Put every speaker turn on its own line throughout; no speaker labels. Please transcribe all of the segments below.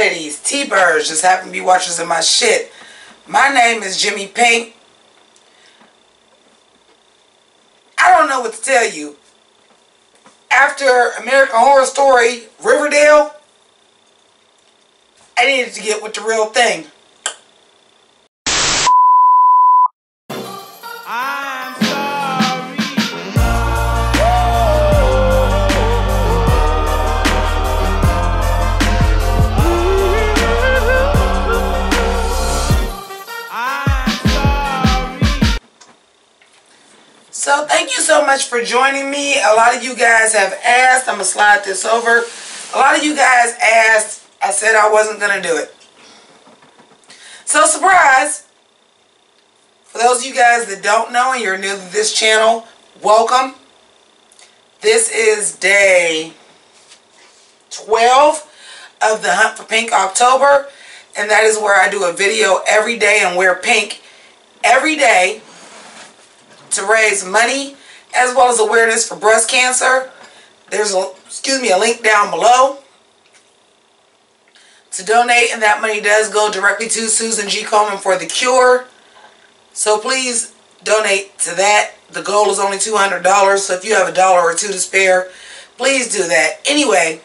ladies, T-birds, just happen to be watchers of my shit. My name is JImmiPynk. I don't know what to tell you. After American Horror Story Riverdale, I needed to get with the real thing.
I'm sorry. I'm sorry.
So thank you so much for joining me. A lot of you guys have asked. I'm going to slide this over. A lot of you guys asked. I said I wasn't going to do it. So surprise. For those of you guys that don't know and you're new to this channel, welcome. This is day 12 of the Hunt for Pink October. And that is where I do a video every day and wear pink every day to raise money as well as awareness for breast cancer. There's a link down below to donate, and that money does go directly to Susan G. Komen for the cure. So please donate to that. The goal is only $200, so if you have $1 or $2 to spare, please do that. Anyway,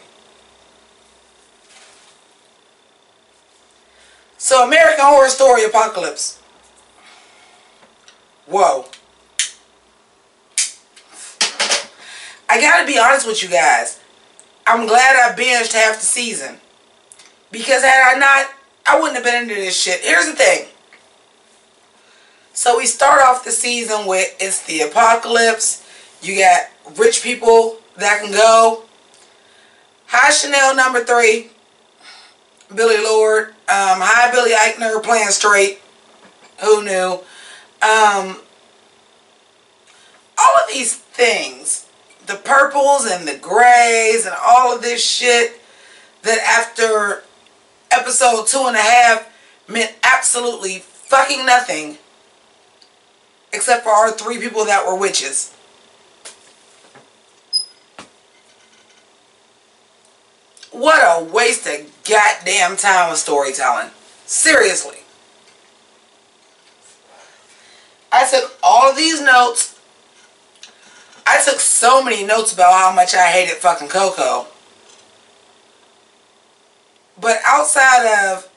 so American Horror Story Apocalypse. Whoa. I gotta be honest with you guys. I'm glad I binged half the season. Because had I not, I wouldn't have been into this shit. Here's the thing. So we start off the season with it's the apocalypse. You got rich people that can go. Hi Chanel number 3. Billy Lord. Hi Billy Eichner playing straight. Who knew? All of these things. The purples and the grays and all of this shit that after episode 2.5 meant absolutely fucking nothing except for our 3 people that were witches. What a waste of goddamn time of storytelling. Seriously. I took all of these notes. I took so many notes about how much I hated fucking Coco. But outside of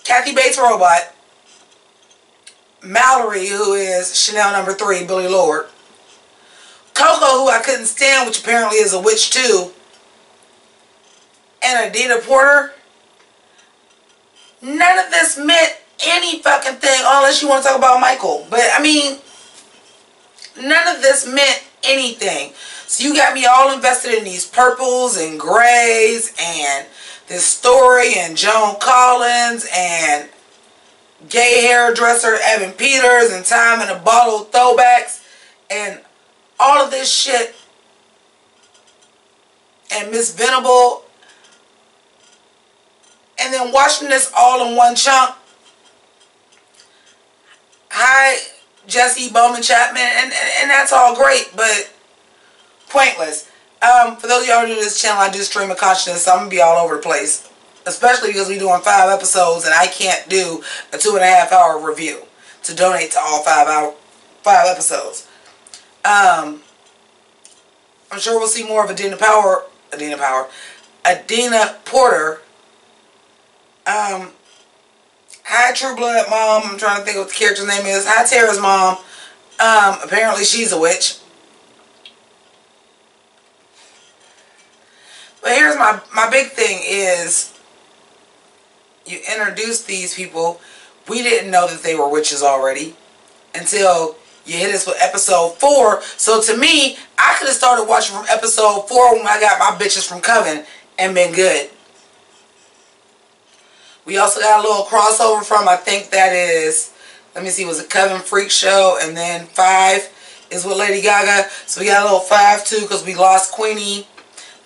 Kathy Bates Robot, Mallory, who is Chanel number 3, Billy Lord, Coco, who I couldn't stand, which apparently is a witch too, and Adina Porter, none of this meant any fucking thing unless you want to talk about Michael. But I mean, none of this meant anything. So you got me all invested in these purples and grays and this story and Joan Collins and gay hairdresser Evan Peters and Time in a Bottle throwbacks and all of this shit and Miss Venable, and then watching this all in one chunk. Hi Jesse Bowman Chapman, and that's all great, but pointless. For those of y'all who do this channel, I do stream of consciousness, so I'm going to be all over the place. Especially because we're doing 5 episodes and I can't do a 2.5-hour review to donate to all 5 episodes. I'm sure we'll see more of Adina Porter. Hi True Blood Mom. I'm trying to think what the character's name is. Hi Tara's mom. Apparently she's a witch. But here's my big thing is, you introduced these people. We didn't know that they were witches already until you hit us with episode 4. So to me, I could have started watching from episode 4 when I got my bitches from Coven and been good. We also got a little crossover from, I think that is, let me see, was it Coven Freak Show, and then 5 is with Lady Gaga. So we got a little 5 too because we lost Queenie.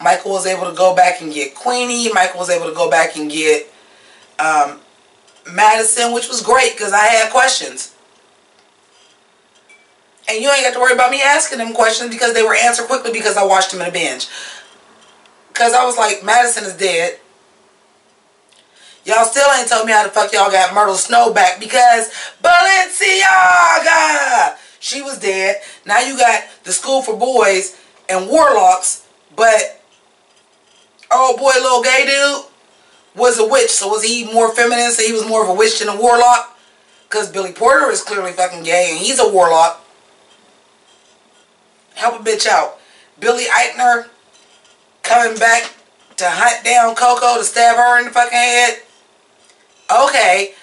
Michael was able to go back and get Queenie. Michael was able to go back and get Madison, which was great because I had questions. And you ain't got to worry about me asking them questions because they were answered quickly because I watched them in a binge. Because I was like, Madison is dead. Y'all still ain't told me how the fuck y'all got Myrtle Snow back because Balenciaga! She was dead. Now you got the School for Boys and Warlocks, but oh boy, little gay dude was a witch. So was he more feminine? So he was more of a witch than a warlock? Because Billy Porter is clearly fucking gay and he's a warlock. Help a bitch out. Billy Eichner coming back to hunt down Coco to stab her in the fucking head. Okay.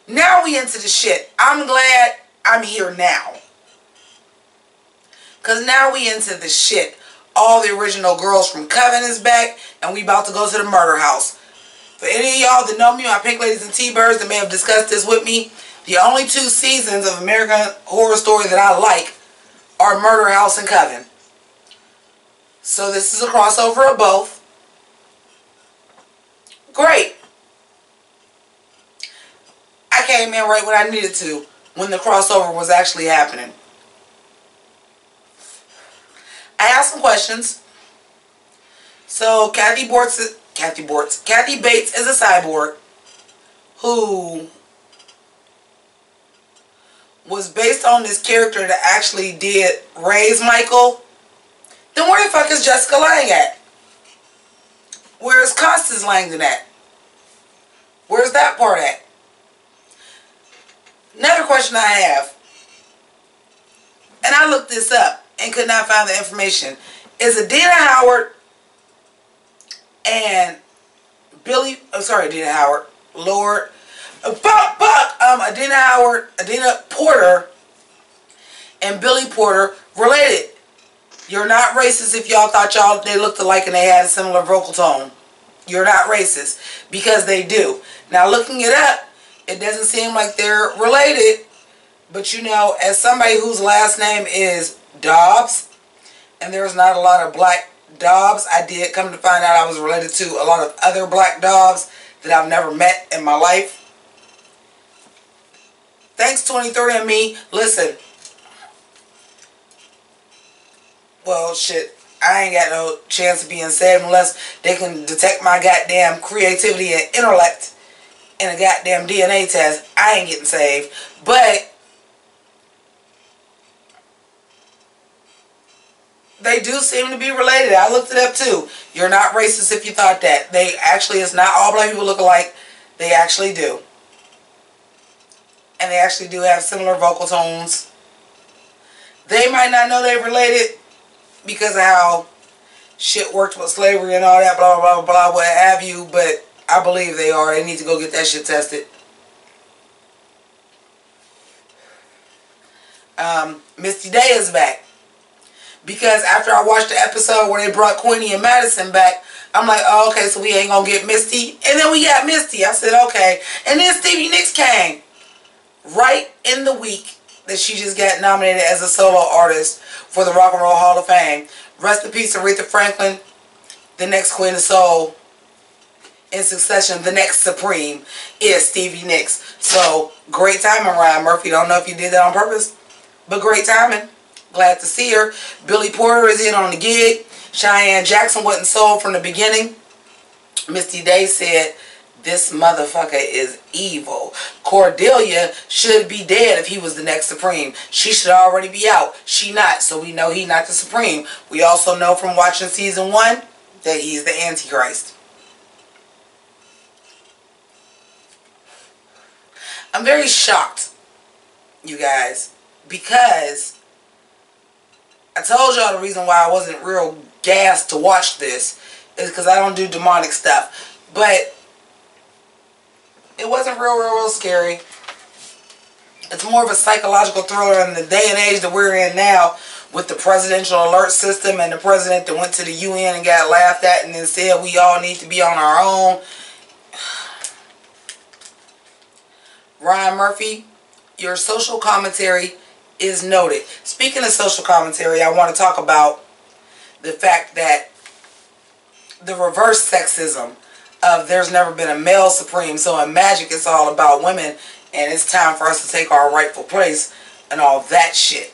Now we into the shit. I'm glad I'm here now. Because now we into the shit. All the original girls from Coven is back. And we about to go to the murder house. For any of y'all that know me, my Pink Ladies and T-Birds that may have discussed this with me, the only 2 seasons of American Horror Story that I like are Murder House and Coven. So this is a crossover of both. Great. I came in right when I needed to, when the crossover was actually happening. I asked some questions. So Kathy Bates is a cyborg who was based on this character that actually did raise Michael. Then where the fuck is Jessica Lange at? Where is Constance Langdon at? Where's that part at? Another question I have, and I looked this up and could not find the information, is Adina Howard and Adina Porter and Billy Porter related. You're not racist if y'all thought they looked alike and they had a similar vocal tone. You're not racist because they do. Now looking it up, it doesn't seem like they're related, but you know, as somebody whose last name is Dobbs, and there's not a lot of black Dobbs, I did come to find out I was related to a lot of other black Dobbs that I've never met in my life. Thanks 23andMe. Listen, well shit, I ain't got no chance of being saved unless they can detect my goddamn creativity and intellect in a goddamn DNA test. I ain't getting saved. But they do seem to be related. I looked it up too. You're not racist if you thought that. They actually, it's not all black people look alike. They actually do. And they actually do have similar vocal tones. They might not know they're related because of how shit worked with slavery and all that, blah, blah, blah, blah, what have you, but I believe they are. They need to go get that shit tested. Misty Day is back. Because after I watched the episode where they brought Queenie and Madison back, I'm like, oh, okay, so we ain't gonna get Misty. And then we got Misty. I said, okay. And then Stevie Nicks came. Right in the week that she just got nominated as a solo artist for the Rock and Roll Hall of Fame. Rest in peace, Aretha Franklin, the next Queen of Soul. In succession, the next Supreme is Stevie Nicks. So, great timing, Ryan Murphy. Don't know if you did that on purpose, but great timing. Glad to see her. Billy Porter is in on the gig. Cheyenne Jackson wasn't sold from the beginning. Misty Day said, this motherfucker is evil. Cordelia should be dead if he was the next Supreme. She should already be out. She not, so we know he not the Supreme. We also know from watching season 1 that he's the Antichrist. I'm very shocked, you guys, because I told y'all the reason why I wasn't real gassed to watch this is because I don't do demonic stuff. But it wasn't real scary. It's more of a psychological thriller in the day and age that we're in now with the presidential alert system and the president that went to the UN and got laughed at and then said we all need to be on our own. Ryan Murphy, your social commentary is noted. Speaking of social commentary, I want to talk about the fact that the reverse sexism of there's never been a male supreme. So in magic it's all about women and it's time for us to take our rightful place and all that shit.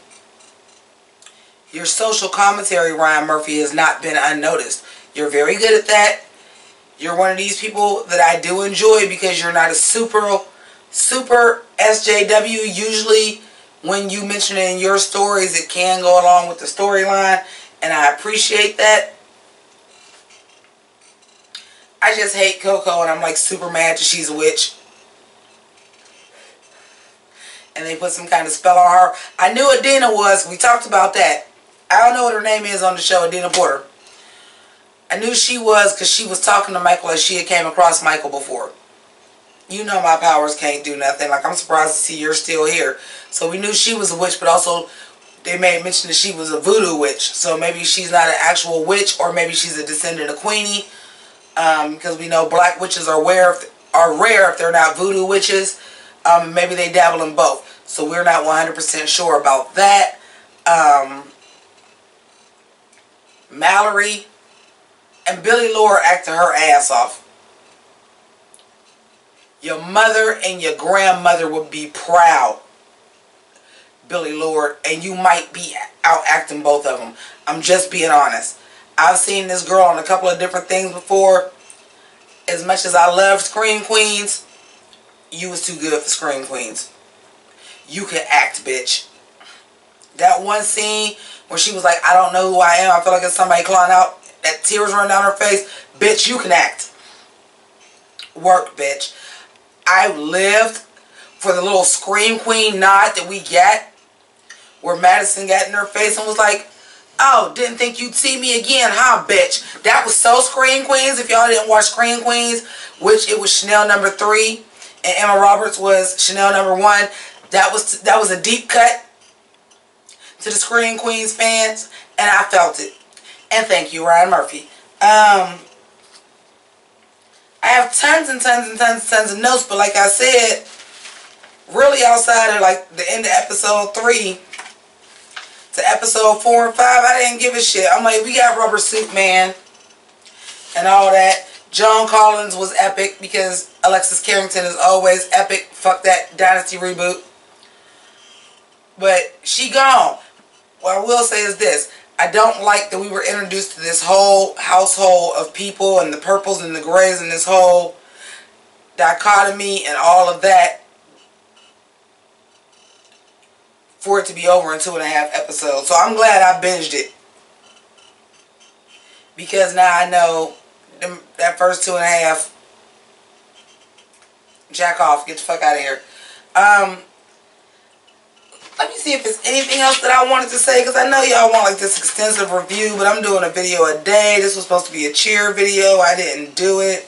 Your social commentary, Ryan Murphy, has not been unnoticed. You're very good at that. You're one of these people that I do enjoy because you're not a super SJW. Usually when you mention it in your stories, it can go along with the storyline, and I appreciate that. I just hate Coco, and I'm like super mad that she's a witch. And they put some kind of spell on her. I knew Adina was. We talked about that. I don't know what her name is on the show, Adina Porter. I knew she was because she was talking to Michael as she had came across Michael before. You know my powers can't do nothing. Like, I'm surprised to see you're still here. So we knew she was a witch, but also they made mention that she was a voodoo witch. So maybe she's not an actual witch, or maybe she's a descendant of Queenie. Because we know black witches are rare if they're not voodoo witches. Maybe they dabble in both. So we're not 100% sure about that. Mallory and Billy Lord acted her ass off. Your mother and your grandmother would be proud, Billy Lord, and you might be out acting both of them. I'm just being honest. I've seen this girl on a couple of different things before. As much as I love Scream Queens, you was too good for Scream Queens. You could act, bitch. That one scene where she was like, I don't know who I am. I feel like it's somebody clawing out. That tears running down her face. Bitch, you can act. Work, bitch. I lived for the little Scream Queen nod that we get, where Madison got in her face and was like, oh, didn't think you'd see me again, huh, bitch? That was so Scream Queens. If y'all didn't watch Scream Queens, which it was Chanel number 3 and Emma Roberts was Chanel number 1, that was a deep cut to the Scream Queens fans, and I felt it. And thank you, Ryan Murphy. I have tons and tons and tons and tons of notes, but like I said, really outside of like the end of episode 3 to episode 4 and 5, I didn't give a shit. I'm like, we got Rubber Suit Man and all that. Joan Collins was epic because Alexis Carrington is always epic. Fuck that Dynasty reboot. But she gone. What I will say is this. I don't like that we were introduced to this whole household of people and the purples and the grays and this whole dichotomy and all of that for it to be over in 2.5 episodes. So I'm glad I binged it. Because now I know that first 2.5, jack off, get the fuck out of here. Let me see if there's anything else that I wanted to say, because I know y'all want like this extensive review, but I'm doing a video a day. This was supposed to be a cheer video. I didn't do it.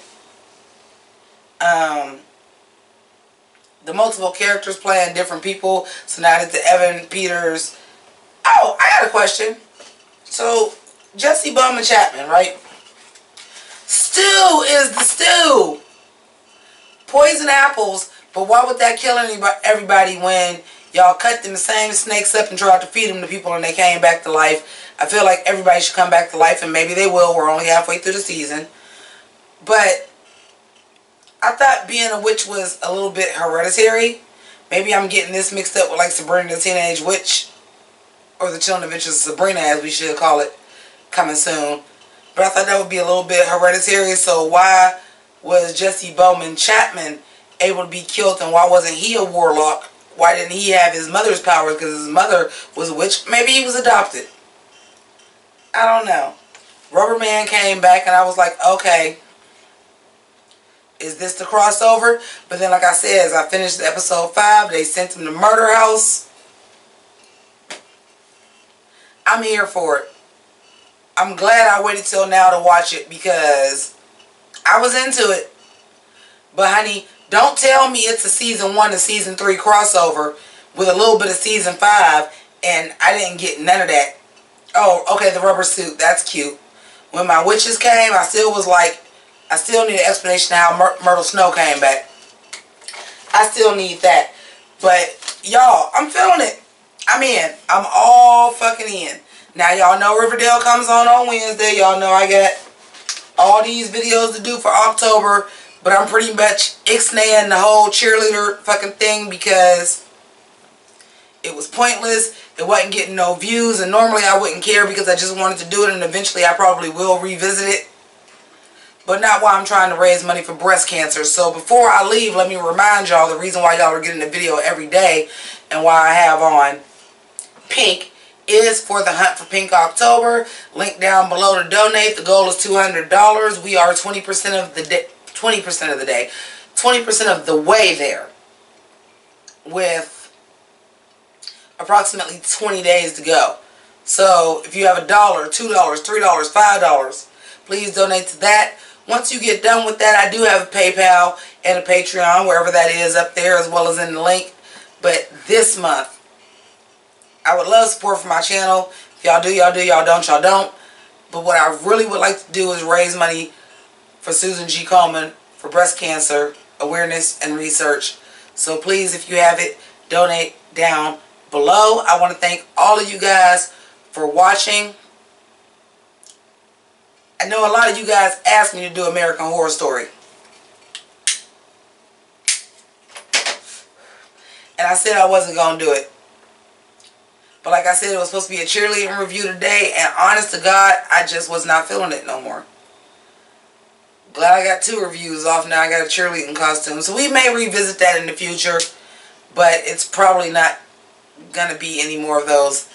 The multiple characters playing different people. So now that the Evan Peters... Oh, I got a question. So, Jesse Bowman Chapman, right? Stew is the stew. Poison apples, but why would that kill everybody when y'all cut them same snakes up and tried to feed them to people and they came back to life? I feel like everybody should come back to life, and maybe they will. We're only halfway through the season. But I thought being a witch was a little bit hereditary. Maybe I'm getting this mixed up with like Sabrina the Teenage Witch, or the Chilling Adventures of Sabrina, as we should call it, coming soon. But I thought that would be a little bit hereditary. So why was Jesse Bowman Chapman able to be killed, and why wasn't he a warlock? Why didn't he have his mother's powers? Because his mother was a witch. Maybe he was adopted. I don't know. Rubber Man came back and I was like, okay, is this the crossover? But then, like I said, as I finished episode 5, they sent him to Murder House. I'm here for it. I'm glad I waited till now to watch it because I was into it. But honey, don't tell me it's a season 1 to season 3 crossover with a little bit of season 5 and I didn't get none of that. Oh, okay, the rubber suit, that's cute. When my witches came, I still was like, I still need an explanation of how Myrtle Snow came back. I still need that. But y'all, I'm feeling it. I'm in. I'm all fucking in. Now y'all know Riverdale comes on Wednesday. Y'all know I got all these videos to do for October. But I'm pretty much ixnaying the whole cheerleader fucking thing because it was pointless. It wasn't getting no views. And normally I wouldn't care because I just wanted to do it. And eventually I probably will revisit it. but not while I'm trying to raise money for breast cancer. So before I leave, let me remind y'all the reason why y'all are getting a video every day and why I have on Pynk is for the Hunt for Pynk October. Link down below to donate. The goal is $200. We are 20% of the day, 20% of the day, 20% of the way there, with approximately 20 days to go. So if you have $1, $2, $3, $5, please donate to that. Once you get done with that, I do have a PayPal and a Patreon, wherever that is up there, as well as in the link. But this month, I would love support for my channel. If y'all do, y'all do. Y'all don't, y'all don't. But what I really would like to do is raise money for Susan G. Komen for breast cancer awareness and research. So please, if you have it, donate down below. I want to thank all of you guys for watching. I know a lot of you guys asked me to do American Horror Story. And I said I wasn't going to do it. But like I said, it was supposed to be a cheerleading review today. And honest to God, I just was not feeling it no more. Glad I got 2 reviews off. Now I got a cheerleading costume. So we may revisit that in the future. But it's probably not going to be any more of those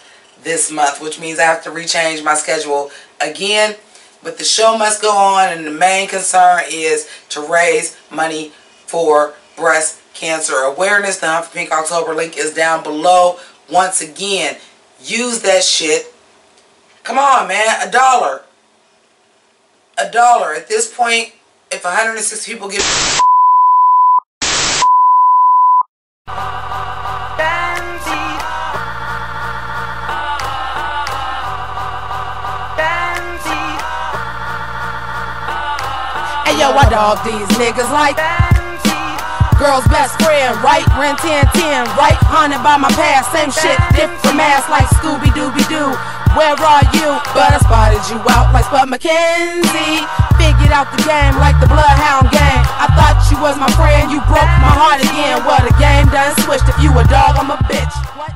this month. Which means I have to rechange my schedule again. But the show must go on, and the main concern is to raise money for breast cancer awareness. The Hunt for Pynk October link is down below. Once again, use that shit. Come on, man. $1. $1. At this point, if 160 people give...
Yo, I dog these niggas like girl's best friend, right? Ren 1010, right? Haunted by my past, same shit, different mask like Scooby-Dooby-Doo. Where are you? But I spotted you out like Spud McKenzie. Figured out the game like the Bloodhound gang. I thought you was my friend, you broke my heart again. Well, the game done switched. If you a dog, I'm a bitch. What?